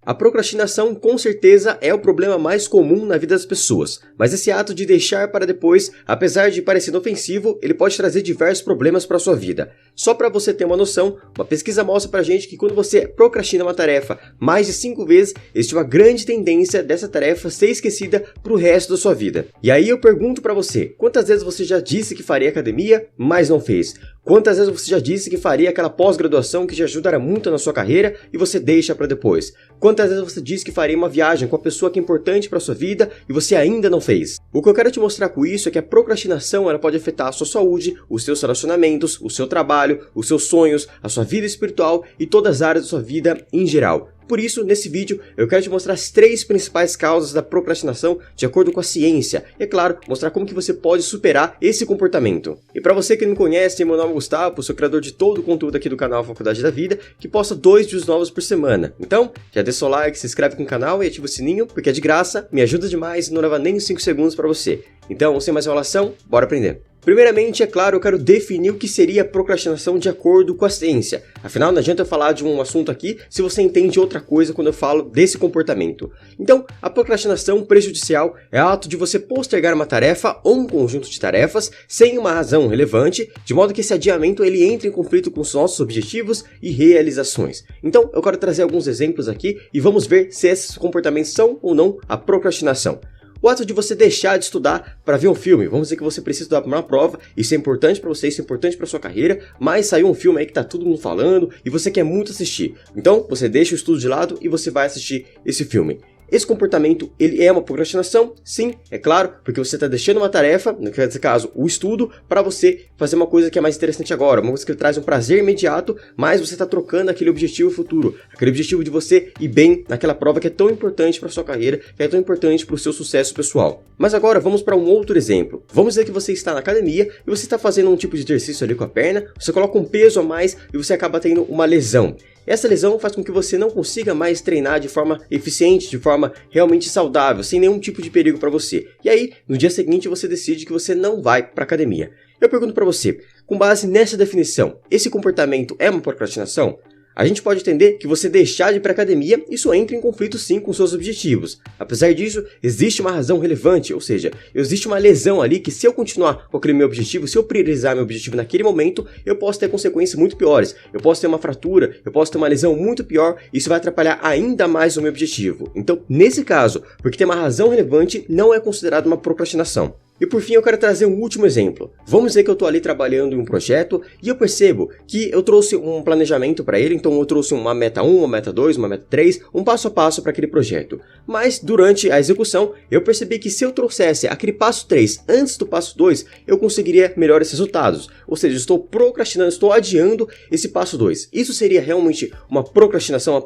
A procrastinação com certeza é o problema mais comum na vida das pessoas, mas esse ato de deixar para depois, apesar de parecer ofensivo, ele pode trazer diversos problemas para a sua vida. Só para você ter uma noção, uma pesquisa mostra pra gente que quando você procrastina uma tarefa mais de 5 vezes, existe uma grande tendência dessa tarefa ser esquecida pro resto da sua vida. E aí eu pergunto para você, quantas vezes você já disse que faria academia, mas não fez? Quantas vezes você já disse que faria aquela pós-graduação que te ajudará muito na sua carreira e você deixa para depois? Quantas vezes você disse que faria uma viagem com a pessoa que é importante para sua vida e você ainda não fez? O que eu quero te mostrar com isso é que a procrastinação ela pode afetar a sua saúde, os seus relacionamentos, o seu trabalho, os seus sonhos, a sua vida espiritual e todas as áreas da sua vida em geral. Por isso, nesse vídeo, eu quero te mostrar as 3 principais causas da procrastinação de acordo com a ciência. E, é claro, mostrar como que você pode superar esse comportamento. E para você que não me conhece, meu nome é Gustavo, sou criador de todo o conteúdo aqui do canal Faculdade da Vida, que posta 2 vídeos novos por semana. Então, já deixa o like, se inscreve no canal e ativa o sininho, porque é de graça, me ajuda demais e não leva nem 5 segundos para você. Então, sem mais enrolação, bora aprender. Primeiramente, é claro, eu quero definir o que seria procrastinação de acordo com a ciência. Afinal, não adianta eu falar de um assunto aqui se você entende outra coisa quando eu falo desse comportamento. Então, a procrastinação prejudicial é o ato de você postergar uma tarefa ou um conjunto de tarefas sem uma razão relevante, de modo que esse adiamento ele entre em conflito com os nossos objetivos e realizações. Então, eu quero trazer alguns exemplos aqui e vamos ver se esses comportamentos são ou não a procrastinação. O ato de você deixar de estudar para ver um filme. Vamos dizer que você precisa estudar para uma prova, isso é importante para você, isso é importante para sua carreira, mas saiu um filme aí que tá todo mundo falando e você quer muito assistir. Então, você deixa o estudo de lado e você vai assistir esse filme. Esse comportamento, ele é uma procrastinação? Sim, é claro, porque você está deixando uma tarefa, nesse caso, o estudo, para você fazer uma coisa que é mais interessante agora, uma coisa que traz um prazer imediato, mas você está trocando aquele objetivo futuro, aquele objetivo de você ir bem naquela prova que é tão importante para sua carreira, que é tão importante para o seu sucesso pessoal. Mas agora, vamos para um outro exemplo. Vamos dizer que você está na academia e você está fazendo um tipo de exercício ali com a perna, você coloca um peso a mais e você acaba tendo uma lesão. Essa lesão faz com que você não consiga mais treinar de forma eficiente, de forma realmente saudável, sem nenhum tipo de perigo para você. E aí, no dia seguinte, você decide que você não vai para a academia. Eu pergunto para você, com base nessa definição, esse comportamento é uma procrastinação? A gente pode entender que você deixar de ir para a academia, isso entra em conflito sim com seus objetivos. Apesar disso, existe uma razão relevante, ou seja, existe uma lesão ali que se eu continuar com aquele meu objetivo, se eu priorizar meu objetivo naquele momento, eu posso ter consequências muito piores. Eu posso ter uma fratura, eu posso ter uma lesão muito pior, e isso vai atrapalhar ainda mais o meu objetivo. Então, nesse caso, porque tem uma razão relevante, não é considerado uma procrastinação. E por fim eu quero trazer um último exemplo. Vamos dizer que eu estou ali trabalhando em um projeto e eu percebo que eu trouxe um planejamento para ele, então eu trouxe uma meta 1, uma meta 2, uma meta 3, um passo a passo para aquele projeto. Mas durante a execução eu percebi que se eu trouxesse aquele passo 3 antes do passo 2, eu conseguiria melhores resultados. Ou seja, eu estou procrastinando, estou adiando esse passo 2. Isso seria realmente uma procrastinação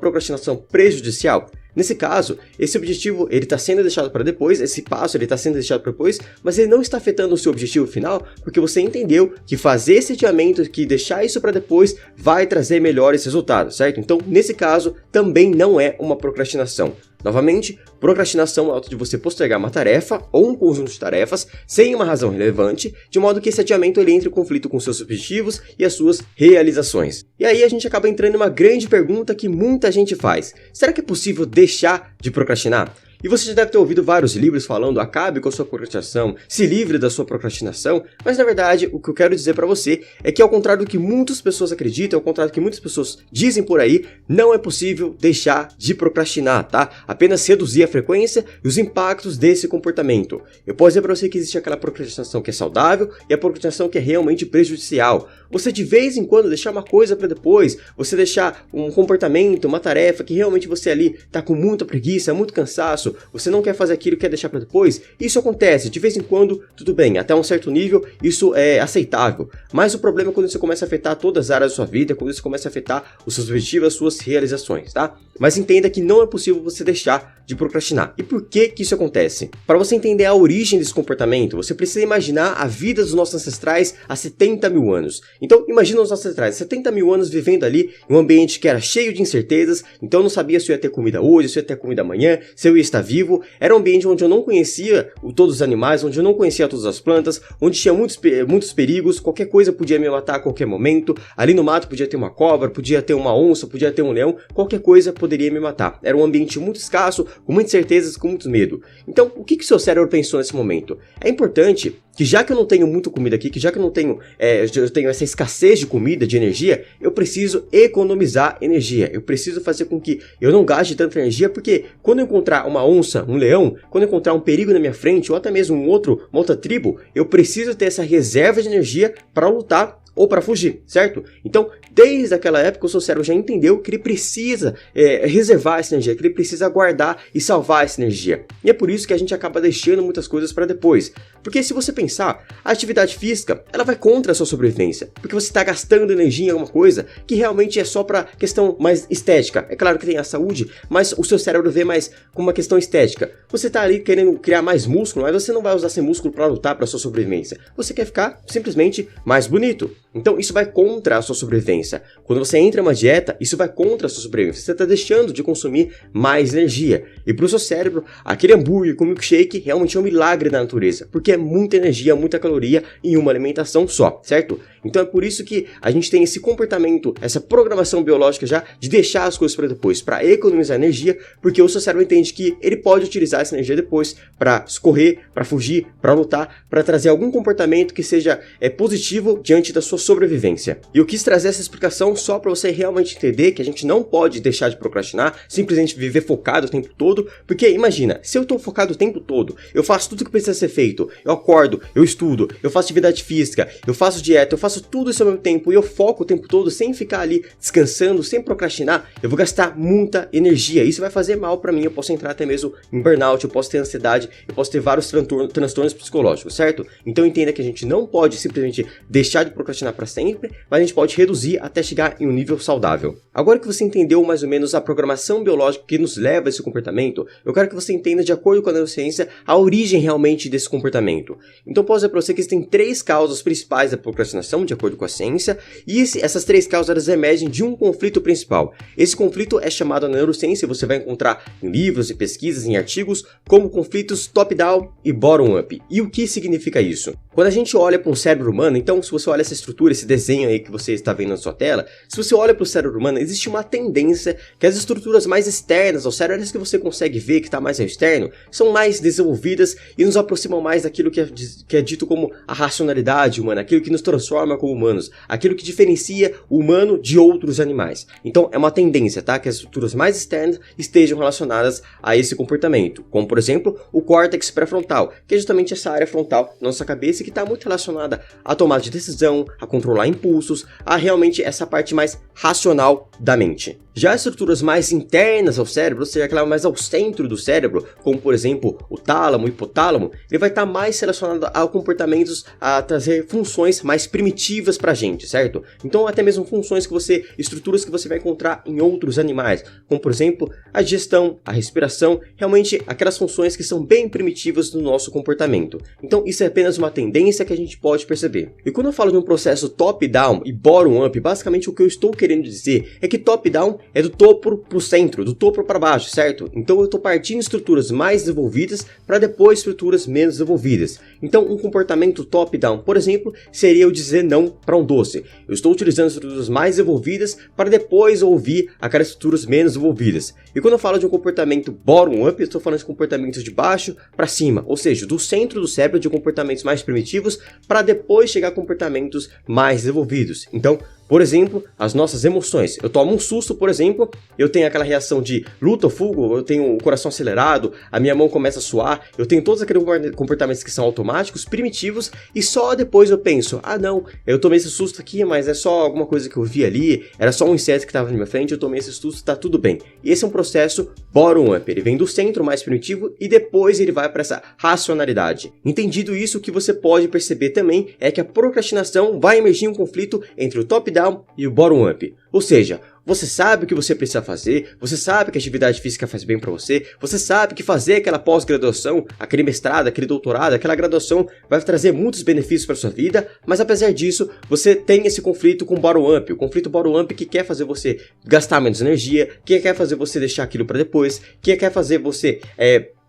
prejudicial? Nesse caso, esse objetivo ele está sendo deixado para depois, esse passo ele está sendo deixado para depois, mas ele não está afetando o seu objetivo final, porque você entendeu que fazer esse adiamento, que deixar isso para depois, vai trazer melhores resultados, certo? Então, nesse caso, também não é uma procrastinação. Novamente, procrastinação é o ato de você postergar uma tarefa ou um conjunto de tarefas sem uma razão relevante, de modo que esse adiamento ele entre em conflito com seus objetivos e as suas realizações. E aí a gente acaba entrando em uma grande pergunta que muita gente faz. Será que é possível deixar de procrastinar? E você já deve ter ouvido vários livros falando acabe com a sua procrastinação, se livre da sua procrastinação, mas na verdade o que eu quero dizer para você é que ao contrário do que muitas pessoas acreditam, ao contrário do que muitas pessoas dizem por aí, não é possível deixar de procrastinar, tá? Apenas reduzir a frequência e os impactos desse comportamento. Eu posso dizer para você que existe aquela procrastinação que é saudável e a procrastinação que é realmente prejudicial. Você de vez em quando deixar uma coisa para depois, você deixar um comportamento, uma tarefa que realmente você ali tá com muita preguiça, muito cansaço, você não quer fazer aquilo, quer deixar para depois, isso acontece, de vez em quando, tudo bem, até um certo nível isso é aceitável, mas o problema é quando isso começa a afetar todas as áreas da sua vida, quando isso começa a afetar os seus objetivos, as suas realizações, tá? Mas entenda que não é possível você deixar de procrastinar. E por que isso acontece? Para você entender a origem desse comportamento, você precisa imaginar a vida dos nossos ancestrais há 70 mil anos. Então, imagina os nossos ancestrais, 70 mil anos vivendo ali em um ambiente que era cheio de incertezas, então não sabia se eu ia ter comida hoje, se eu ia ter comida amanhã, se eu ia estar estar vivo, era um ambiente onde eu não conhecia todos os animais, onde eu não conhecia todas as plantas, onde tinha muitos perigos, qualquer coisa podia me matar a qualquer momento, ali no mato podia ter uma cobra, podia ter uma onça, podia ter um leão, qualquer coisa poderia me matar. Era um ambiente muito escasso, com muitas certezas, com muito medo. Então, o que seu cérebro pensou nesse momento? É importante que já que eu não tenho muita comida aqui, que já que eu não tenho, eu tenho essa escassez de comida, de energia, eu preciso economizar energia. Eu preciso fazer com que eu não gaste tanta energia, porque quando eu encontrar uma onça, um leão, quando eu encontrar um perigo na minha frente, ou até mesmo uma outra tribo, eu preciso ter essa reserva de energia para lutar ou para fugir, certo? Então, desde aquela época, o seu cérebro já entendeu que ele precisa reservar essa energia, que ele precisa guardar e salvar essa energia. E é por isso que a gente acaba deixando muitas coisas para depois. Porque se você pensar, a atividade física, ela vai contra a sua sobrevivência. Porque você está gastando energia em alguma coisa que realmente é só para questão mais estética. É claro que tem a saúde, mas o seu cérebro vê mais como uma questão estética. Você está ali querendo criar mais músculo, mas você não vai usar esse músculo para lutar para a sua sobrevivência. Você quer ficar simplesmente mais bonito. Então isso vai contra a sua sobrevivência. Quando você entra em uma dieta, isso vai contra a sua sobrevivência. Você está deixando de consumir mais energia. E para o seu cérebro, aquele hambúrguer com milkshake realmente é um milagre da natureza. Porque é muita energia, muita caloria em uma alimentação só, certo? Então é por isso que a gente tem esse comportamento, essa programação biológica já de deixar as coisas para depois, para economizar energia, porque o seu cérebro entende que ele pode utilizar essa energia depois para correr, para fugir, para lutar, para trazer algum comportamento que seja positivo diante da sua sobrevivência. E eu quis trazer essa explicação só para você realmente entender que a gente não pode deixar de procrastinar, simplesmente viver focado o tempo todo, porque imagina, se eu estou focado o tempo todo, eu faço tudo que precisa ser feito, eu acordo, eu estudo, eu faço atividade física, eu faço dieta, eu faço tudo isso ao mesmo tempo e eu foco o tempo todo sem ficar ali descansando, sem procrastinar, eu vou gastar muita energia. Isso vai fazer mal para mim, eu posso entrar até mesmo em burnout, eu posso ter ansiedade, eu posso ter vários transtornos psicológicos, certo? Então entenda que a gente não pode simplesmente deixar de procrastinar para sempre, mas a gente pode reduzir até chegar em um nível saudável. Agora que você entendeu mais ou menos a programação biológica que nos leva a esse comportamento, eu quero que você entenda, de acordo com a neurociência, a origem realmente desse comportamento. Então posso dizer para você que existem 3 causas principais da procrastinação, de acordo com a ciência, e essas 3 causas elas emergem de um conflito principal. Esse conflito é chamado na neurociência, você vai encontrar em livros e pesquisas, em artigos, como conflitos top-down e bottom-up. E o que significa isso? Quando a gente olha para um cérebro humano, então se você olha essa estrutura, esse desenho aí que você está vendo na sua tela, se você olha para o cérebro humano, existe uma tendência que as estruturas mais externas ao cérebro, as que você consegue ver que está mais ao externo, são mais desenvolvidas e nos aproximam mais daquilo que é dito como a racionalidade humana, aquilo que nos transforma como humanos, aquilo que diferencia o humano de outros animais. Então é uma tendência, tá? Que as estruturas mais externas estejam relacionadas a esse comportamento, como por exemplo o córtex pré-frontal, que é justamente essa área frontal da nossa cabeça que está muito relacionada à tomada de decisão, a controlar impulsos, a realmente essa parte mais racional da mente. Já as estruturas mais internas ao cérebro, ou seja, aquela mais ao centro do cérebro, como por exemplo o tálamo, o hipotálamo, ele vai estar mais relacionado a comportamentos, a trazer funções mais primitivas pra gente, certo? Então até mesmo estruturas que você vai encontrar em outros animais, como por exemplo a digestão, a respiração, realmente aquelas funções que são bem primitivas do nosso comportamento. Então isso é apenas uma tendência que a gente pode perceber. E quando eu falo de um processo top-down e bottom-up, basicamente o que eu estou querendo dizer é que top-down é do topo para o centro, do topo para baixo, certo? Então eu estou partindo de estruturas mais desenvolvidas para depois estruturas menos desenvolvidas. Então um comportamento top-down, por exemplo, seria eu dizer não para um doce. Eu estou utilizando estruturas mais desenvolvidas para depois ouvir aquelas estruturas menos desenvolvidas. E quando eu falo de um comportamento bottom-up, eu estou falando de comportamentos de baixo para cima, ou seja, do centro do cérebro, de comportamentos mais primitivos para depois chegar a comportamentos mais desenvolvidos. Então, por exemplo, as nossas emoções. Eu tomo um susto, por exemplo, eu tenho aquela reação de luta ou fuga, eu tenho o coração acelerado, a minha mão começa a suar, eu tenho todos aqueles comportamentos que são automáticos, primitivos, e só depois eu penso, não, eu tomei esse susto aqui, mas é só alguma coisa que eu vi ali, era só um inseto que estava na minha frente, eu tomei esse susto, tá tudo bem. E esse é um processo bottom-up, ele vem do centro mais primitivo e depois ele vai para essa racionalidade. Entendido isso, o que você pode perceber também é que a procrastinação vai emergir um conflito entre o top-down e o bottom-up. Ou seja, você sabe o que você precisa fazer, você sabe que a atividade física faz bem para você sabe que fazer aquela pós-graduação, aquele mestrado, aquele doutorado, aquela graduação vai trazer muitos benefícios para sua vida, mas apesar disso, você tem esse conflito com o bottom-up, o conflito bottom-up que quer fazer você gastar menos energia, que quer fazer você deixar aquilo para depois, que quer fazer você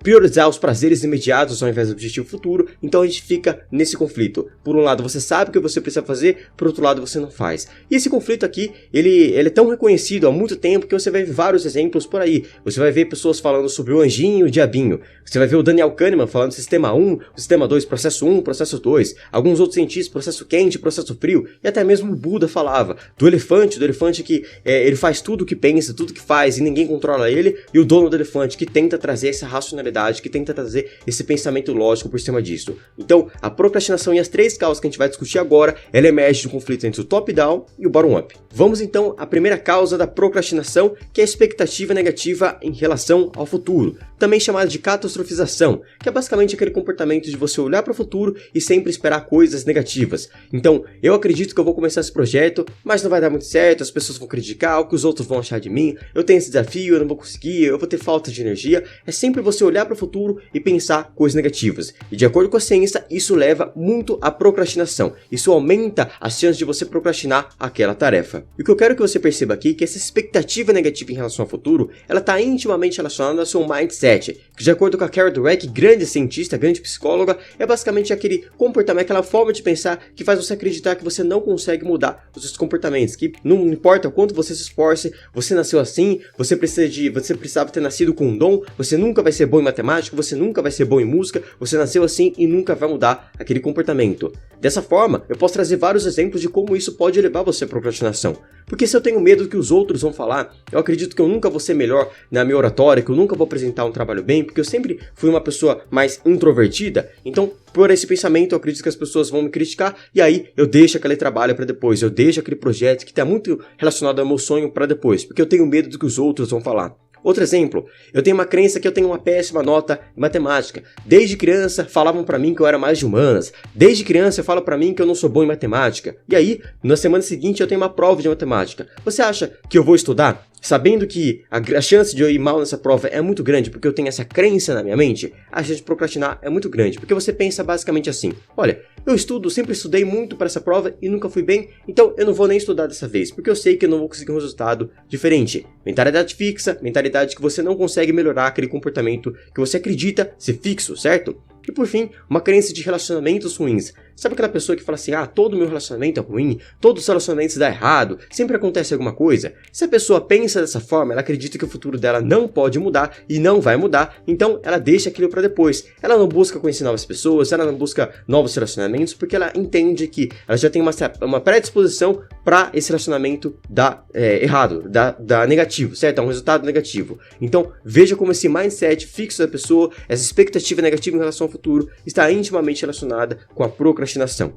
priorizar os prazeres imediatos ao invés do objetivo futuro. Então a gente fica nesse conflito. Por um lado você sabe o que você precisa fazer, por outro lado você não faz. E esse conflito aqui, ele é tão reconhecido há muito tempo que você vai ver vários exemplos por aí. Você vai ver pessoas falando sobre o anjinho e o diabinho. Você vai ver o Daniel Kahneman falando do sistema 1, o sistema 2, processo 1, processo 2. Alguns outros cientistas, processo quente, processo frio. E até mesmo o Buda falava do elefante que ele faz tudo o que pensa, tudo que faz e ninguém controla ele. E o dono do elefante que tenta trazer essa racionalidade, que tenta trazer esse pensamento lógico por cima disso. Então, a procrastinação e as 3 causas que a gente vai discutir agora, ela emerge de um conflito entre o top-down e o bottom-up. Vamos então à primeira causa da procrastinação, que é a expectativa negativa em relação ao futuro, também chamada de catastrofização, que é basicamente aquele comportamento de você olhar para o futuro e sempre esperar coisas negativas. Então, eu acredito que eu vou começar esse projeto, mas não vai dar muito certo, as pessoas vão criticar, o que os outros vão achar de mim, eu tenho esse desafio, eu não vou conseguir, eu vou ter falta de energia. É sempre você olhar para o futuro e pensar coisas negativas. E de acordo com a ciência, isso leva muito à procrastinação. Isso aumenta as chances de você procrastinar aquela tarefa. E o que eu quero que você perceba aqui é que essa expectativa negativa em relação ao futuro, ela está intimamente relacionada ao seu mindset, que de acordo com a Carol Dweck, grande cientista, grande psicóloga, é basicamente aquele comportamento, aquela forma de pensar que faz você acreditar que você não consegue mudar os seus comportamentos, que não importa o quanto você se esforce, você nasceu assim, você precisava ter nascido com um dom, você nunca vai ser bom em matemática, você nunca vai ser bom em música, você nasceu assim e nunca vai mudar aquele comportamento. Dessa forma, eu posso trazer vários exemplos de como isso pode levar você à procrastinação. Porque se eu tenho medo do que os outros vão falar, eu acredito que eu nunca vou ser melhor na minha oratória, que eu nunca vou apresentar um trabalho bem, porque eu sempre fui uma pessoa mais introvertida. Então, por esse pensamento, eu acredito que as pessoas vão me criticar, e aí eu deixo aquele trabalho para depois, eu deixo aquele projeto que está muito relacionado ao meu sonho para depois, porque eu tenho medo do que os outros vão falar. Outro exemplo, eu tenho uma crença que eu tenho uma péssima nota em matemática. Desde criança falavam pra mim que eu era mais de humanas. Desde criança falam pra mim que eu não sou bom em matemática. E aí, na semana seguinte eu tenho uma prova de matemática. Você acha que eu vou estudar? Sabendo que a chance de eu ir mal nessa prova é muito grande porque eu tenho essa crença na minha mente, a chance de procrastinar é muito grande. Porque você pensa basicamente assim, olha, eu sempre estudei muito para essa prova e nunca fui bem, então eu não vou nem estudar dessa vez, porque eu sei que eu não vou conseguir um resultado diferente. Mentalidade fixa, mentalidade que você não consegue melhorar aquele comportamento que você acredita ser fixo, certo? E por fim, uma crença de relacionamentos ruins. Sabe aquela pessoa que fala assim, todo meu relacionamento é ruim, todos os relacionamentos dão errado, sempre acontece alguma coisa? Se a pessoa pensa dessa forma, ela acredita que o futuro dela não pode mudar e não vai mudar, então ela deixa aquilo para depois. Ela não busca conhecer novas pessoas, ela não busca novos relacionamentos, porque ela entende que ela já tem uma predisposição para esse relacionamento dar errado, dar negativo, certo? É um resultado negativo. Então, veja como esse mindset fixo da pessoa, essa expectativa negativa em relação ao futuro, está intimamente relacionada com a procrastinação.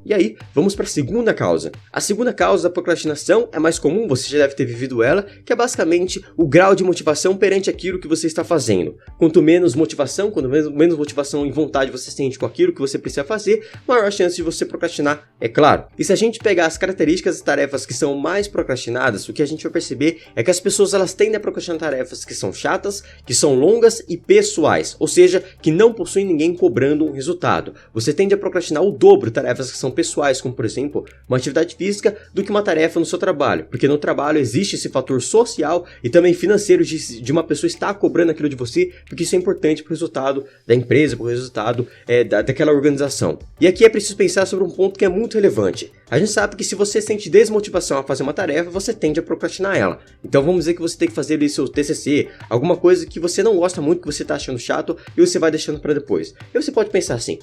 E aí, vamos para a segunda causa. A segunda causa da procrastinação é mais comum, você já deve ter vivido ela, que é basicamente o grau de motivação perante aquilo que você está fazendo. Quanto menos motivação, quanto menos motivação e vontade você sente com aquilo que você precisa fazer, maior a chance de você procrastinar, é claro. E se a gente pegar as características das tarefas que são mais procrastinadas, o que a gente vai perceber é que as pessoas elas tendem a procrastinar tarefas que são chatas, que são longas e pessoais, ou seja, que não possuem ninguém cobrando um resultado. Você tende a procrastinar o dobro de tarefas que são pessoais, como por exemplo, uma atividade física, do que uma tarefa no seu trabalho, porque no trabalho existe esse fator social e também financeiro de uma pessoa estar cobrando aquilo de você, porque isso é importante para o resultado da empresa, para o resultado daquela organização. E aqui é preciso pensar sobre um ponto que é muito relevante. A gente sabe que se você sente desmotivação a fazer uma tarefa, você tende a procrastinar ela. Então vamos dizer que você tem que fazer ali seu TCC, alguma coisa que você não gosta muito, que você está achando chato, e você vai deixando para depois. E você pode pensar assim,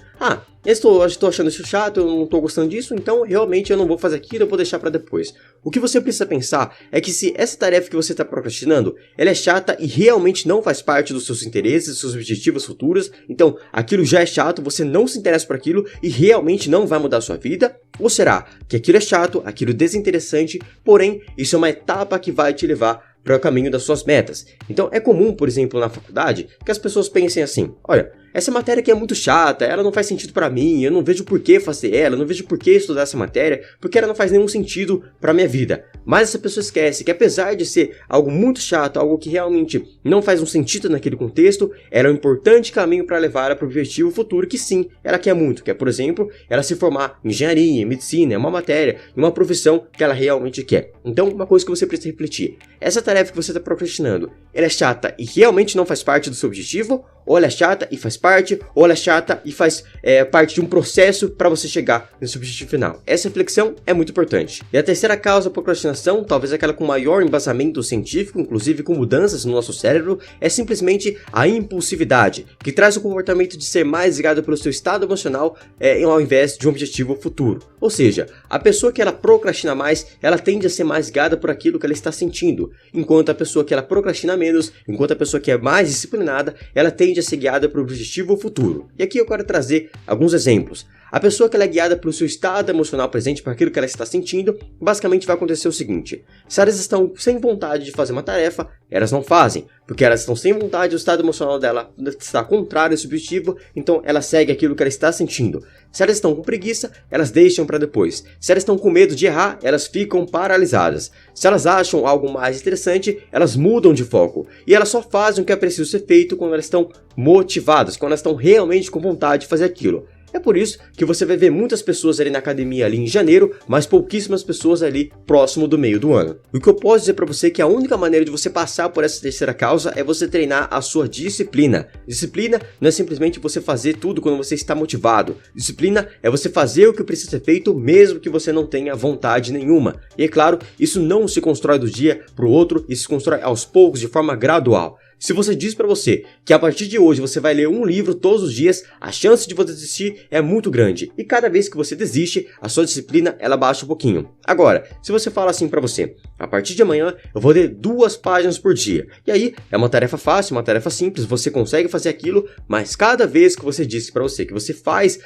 eu estou achando isso chato, eu não estou gostando disso, então realmente eu não vou fazer aquilo, eu vou deixar para depois. O que você precisa pensar é que se essa tarefa que você está procrastinando, ela é chata e realmente não faz parte dos seus interesses, dos seus objetivos futuros, então aquilo já é chato, você não se interessa por aquilo e realmente não vai mudar a sua vida, ou será que aquilo é chato, aquilo é desinteressante, porém isso é uma etapa que vai te levar para o caminho das suas metas. Então é comum, por exemplo, na faculdade, que as pessoas pensem assim, olha, essa matéria aqui é muito chata, ela não faz sentido pra mim, eu não vejo por que fazer ela, eu não vejo por que estudar essa matéria, porque ela não faz nenhum sentido pra minha vida. Mas essa pessoa esquece que apesar de ser algo muito chato, algo que realmente não faz um sentido naquele contexto, ela é um importante caminho para levar ela para o objetivo futuro que sim, ela quer muito, que é, por exemplo, ela se formar em engenharia, em medicina, é uma matéria, em uma profissão que ela realmente quer. Então, uma coisa que você precisa refletir, essa tarefa que você está procrastinando, ela é chata e realmente não faz parte do seu objetivo? Ou ela é chata e faz parte, ou ela é chata e faz parte de um processo para você chegar no seu objetivo final. Essa reflexão é muito importante. E a terceira causa da procrastinação, talvez aquela com maior embasamento científico, inclusive com mudanças no nosso cérebro, é simplesmente a impulsividade, que traz o comportamento de ser mais ligado pelo seu estado emocional ao invés de um objetivo futuro. Ou seja, a pessoa que ela procrastina mais, ela tende a ser mais ligada por aquilo que ela está sentindo, enquanto a pessoa que ela procrastina menos, enquanto a pessoa que é mais disciplinada, ela tende a ser guiada para o objetivo futuro. E aqui eu quero trazer alguns exemplos. A pessoa que ela é guiada pelo seu estado emocional presente, por aquilo que ela está sentindo, basicamente vai acontecer o seguinte: se elas estão sem vontade de fazer uma tarefa, elas não fazem, porque elas estão sem vontade, o estado emocional dela está contrário a esse objetivo, então ela segue aquilo que ela está sentindo. Se elas estão com preguiça, elas deixam para depois. Se elas estão com medo de errar, elas ficam paralisadas. Se elas acham algo mais interessante, elas mudam de foco. E elas só fazem o que é preciso ser feito quando elas estão motivadas, quando elas estão realmente com vontade de fazer aquilo. É por isso que você vai ver muitas pessoas ali na academia ali em janeiro, mas pouquíssimas pessoas ali próximo do meio do ano. O que eu posso dizer para você é que a única maneira de você passar por essa terceira causa é você treinar a sua disciplina. Disciplina não é simplesmente você fazer tudo quando você está motivado. Disciplina é você fazer o que precisa ser feito mesmo que você não tenha vontade nenhuma. E é claro, isso não se constrói do dia para o outro, isso se constrói aos poucos, de forma gradual. Se você diz para você que a partir de hoje você vai ler um livro todos os dias, a chance de você desistir é muito grande. E cada vez que você desiste, a sua disciplina ela baixa um pouquinho. Agora, se você fala assim para você, a partir de amanhã eu vou ler 2 páginas por dia. E aí é uma tarefa fácil, uma tarefa simples, você consegue fazer aquilo, mas cada vez que você disse para você que você faz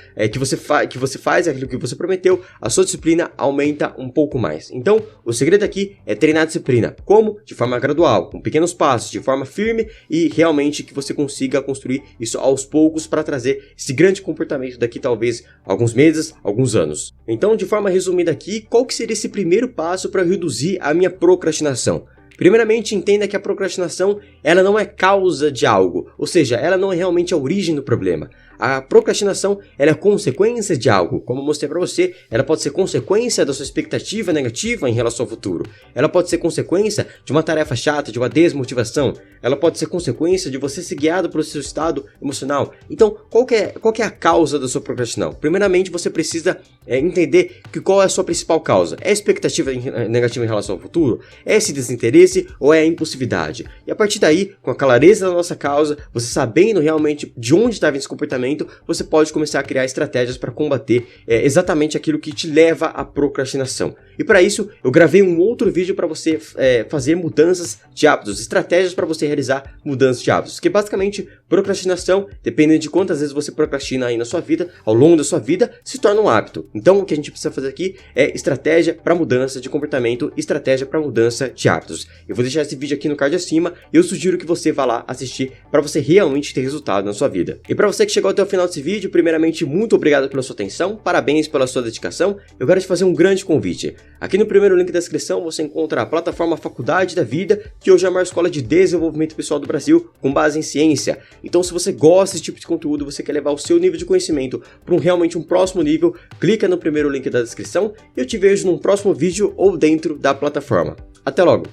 aquilo que você prometeu, a sua disciplina aumenta um pouco mais. Então, o segredo aqui é treinar a disciplina. Como? De forma gradual, com pequenos passos, de forma firme e realmente que você consiga construir isso aos poucos para trazer esse grande comportamento daqui talvez alguns meses, alguns anos. Então, de forma resumida aqui, qual que seria esse primeiro passo para reduzir a minha procrastinação? Primeiramente, entenda que a procrastinação ela não é causa de algo, ou seja, ela não é realmente a origem do problema. A procrastinação ela é consequência de algo. Como eu mostrei para você, ela pode ser consequência da sua expectativa negativa em relação ao futuro. Ela pode ser consequência de uma tarefa chata, de uma desmotivação. Ela pode ser consequência de você ser guiado pelo seu estado emocional. Então, qual que é a causa da sua procrastinação? Primeiramente, você precisa entender qual é a sua principal causa. É a expectativa negativa em relação ao futuro? É esse desinteresse ou é a impulsividade? E a partir daí, com a clareza da nossa causa, você sabendo realmente de onde está vindo esse comportamento, você pode começar a criar estratégias para combater exatamente aquilo que te leva à procrastinação. E para isso, eu gravei um outro vídeo para você fazer mudanças de hábitos, estratégias para você realizar mudanças de hábitos. Que basicamente, procrastinação, dependendo de quantas vezes você procrastina aí na sua vida, ao longo da sua vida, se torna um hábito. Então, o que a gente precisa fazer aqui é estratégia para mudança de comportamento, estratégia para mudança de hábitos. Eu vou deixar esse vídeo aqui no card acima e eu sugiro que você vá lá assistir para você realmente ter resultado na sua vida. E para você que chegou até o final desse vídeo, primeiramente, muito obrigado pela sua atenção, parabéns pela sua dedicação. Eu quero te fazer um grande convite. Aqui no primeiro link da descrição você encontra a plataforma Faculdade da Vida, que hoje é a maior escola de desenvolvimento pessoal do Brasil, com base em ciência. Então, se você gosta desse tipo de conteúdo, você quer levar o seu nível de conhecimento para realmente um próximo nível, clica no primeiro link da descrição e eu te vejo num próximo vídeo ou dentro da plataforma. Até logo!